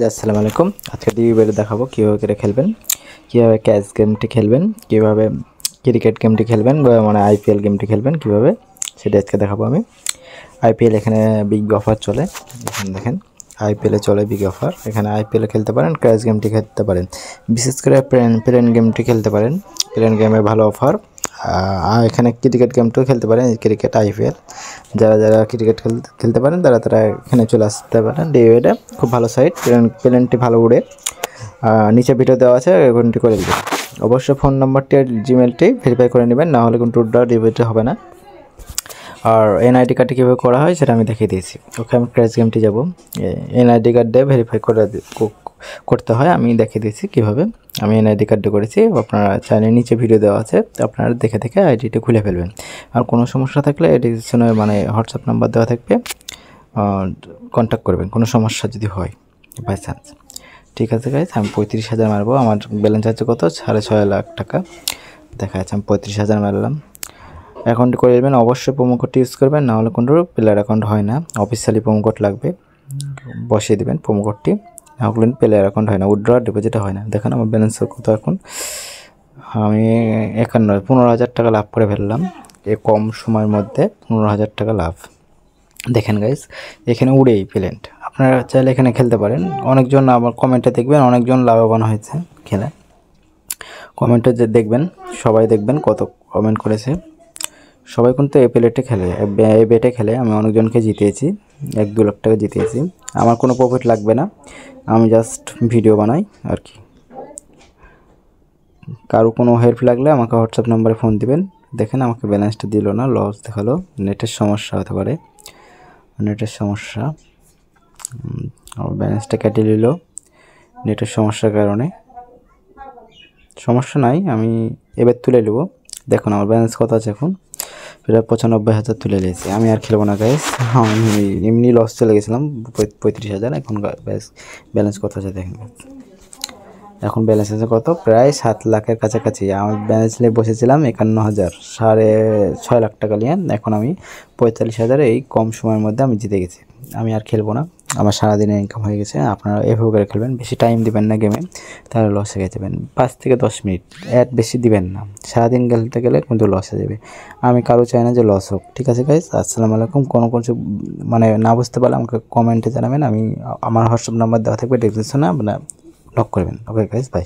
আসসালামু আলাইকুম। আজকে ডিউবের দেখাবো কীভাবে করে খেলবেন, কীভাবে ক্যাচ গেমটি খেলবেন, কীভাবে ক্রিকেট গেমটি খেলবেন বা মানে আইপিএল গেমটি খেলবেন কীভাবে, সেটা আজকে দেখাবো আমি। আইপিএল এখানে বিগ অফার চলে, এখানে দেখেন আইপিএলে চলে বিগ অফার। এখানে আইপিএলে খেলতে পারেন, ক্যাচ গেমটি খেলতে পারেন, বিশেষ করে প্লেন গেমটি খেলতে পারেন। প্লেন গেমে ভালো অফার। আর এখানে ক্রিকেট গেমটাও খেলতে পারেন, ক্রিকেট আইপিএল। যারা ক্রিকেট খেলতে পারেন তারা এখানে চলে আসতে পারেন। ডিউবেটা খুব ভালো সাইট, প্লেনটি ভালো উড়ে। নিচে ভিডিও দেওয়া আছে, এখানটি করে দেবেন। অবশ্যই ফোন নাম্বারটি আর জিমেলটি ভেরিফাই করে নেবেন, না হলে কিন্তু ডিউবেটা হবে না। আর এনআইডি কার্ডটি কীভাবে করা হয় সেটা আমি দেখিয়ে দিয়েছি। ওকে, আমি ক্র্যাশ গেমটি যাব, এনআইডি কার্ড দিয়ে ভেরিফাই করতে হয়, আমি দেখিয়ে দিয়েছি কীভাবে। আমি এনআইডি কার্ডে করেছি, আপনারা চাইলে নিচে ভিডিও দেওয়া আছে, আপনারা দেখে দেখে আইডিটা খুলে ফেলবেন। আর কোনো সমস্যা থাকলে এডিশনে মানে হোয়াটসঅ্যাপ নাম্বার দেওয়া থাকবে, কন্ট্যাক্ট করবেন কোনো সমস্যা যদি হয় বাই চান্স। ঠিক আছে গাইজ, আমি 35,000 মারবো। আমার ব্যালেন্স আছে কত, 6.5 লাখ টাকা দেখা যাচ্ছে। আমি 35,000 মারলাম। অ্যাকাউন্ট করে দেবেন, অবশ্যই প্রোমো কোডটি ইউজ করবেন, না হলে কোনো প্লেয়ার অ্যাকাউন্ট হয় না। অফিসিয়ালি প্রোমো কোড লাগবে, বসিয়ে দেবেন প্রোমো কোডটি, না হলে প্লেয়ার অ্যাকাউন্ট হয় না, উইথড্র ডিপোজিট হয় না। দেখেন আমার ব্যালেন্স কত এখন, আমি 15,000 টাকা লাভ করে ফেললাম এই কম সময়ের মধ্যে। 15,000 টাকা লাভ। দেখেন গাইজ, এখানে উড়েই প্লেন্ট, আপনারা চাইলে এখানে খেলতে পারেন। অনেকজন আমার কমেন্টে দেখবেন অনেকজন লাভবান হয়েছে খেলে, কমেন্টে যে দেখবেন সবাই দেখবেন কত কমেন্ট করেছে। সবাই কিন্তু এই প্লেটে খেলে, এই বেটে খেলে। আমি অনেকজনকে জিতিয়েছি, 1-2 লাখ টাকা জিতিয়েছি। আমার কোনো প্রফিট লাগবে না, আমি জাস্ট ভিডিও বানাই আর কি। কারো কোনো হেল্প লাগলে আমাকে হোয়াটসঅ্যাপ নাম্বারে ফোন দিবেন। দেখেন আমাকে ব্যালেন্সটা দিল না, লস দেখালো। নেটের সমস্যা হতে পারে, নেটের সমস্যা। আমার ব্যালেন্সটা কেটে নিল নেটের সমস্যার কারণে। সমস্যা নাই, আমি এবার তুলে নেব। দেখুন আমার ব্যালেন্স কত আছে এখন, প্রায় 95,000 তুলে নিয়েছি। আমি আর খেলবো না গাইস, আমি এমনি লস চলে গেছিলাম 35,000। এখন ব্যালেন্স কত আছে দেখেন, এখন ব্যালেন্স আছে কত, প্রায় 7 লাখের কাছাকাছি। আমি ব্যালেন্স নিয়ে বসেছিলাম 51,000, 6.5 লাখ টাকা নিয়ে। এখন আমি 45,000 এই কম সময়ের মধ্যে আমি জিতে গেছি। আমি আর খেলবো না, আমার সারাদিনে ইনকাম হয়ে গেছে। আপনারা এভাবে করে খেলবেন, বেশি টাইম দিবেন না গেমে, তাহলে লস হয়ে যাবেন। 5 থেকে 10 মিনিট এর বেশি দিবেন না, সারাদিন খেলতে গেলে কিন্তু লস হয়ে যাবে। আমি কারো চাই না যে লস হোক। ঠিক আছে গাইস, আসসালামু আলাইকুম। কোনো কিছু মানে না বুঝতে পারলে আমাকে কমেন্টে জানাবেন, আমি আমার হোয়াটসঅ্যাপ নাম্বার দেওয়া থাকবে ডিসক্রিপশনে, আপনারা নক করবেন। Okay guys, by.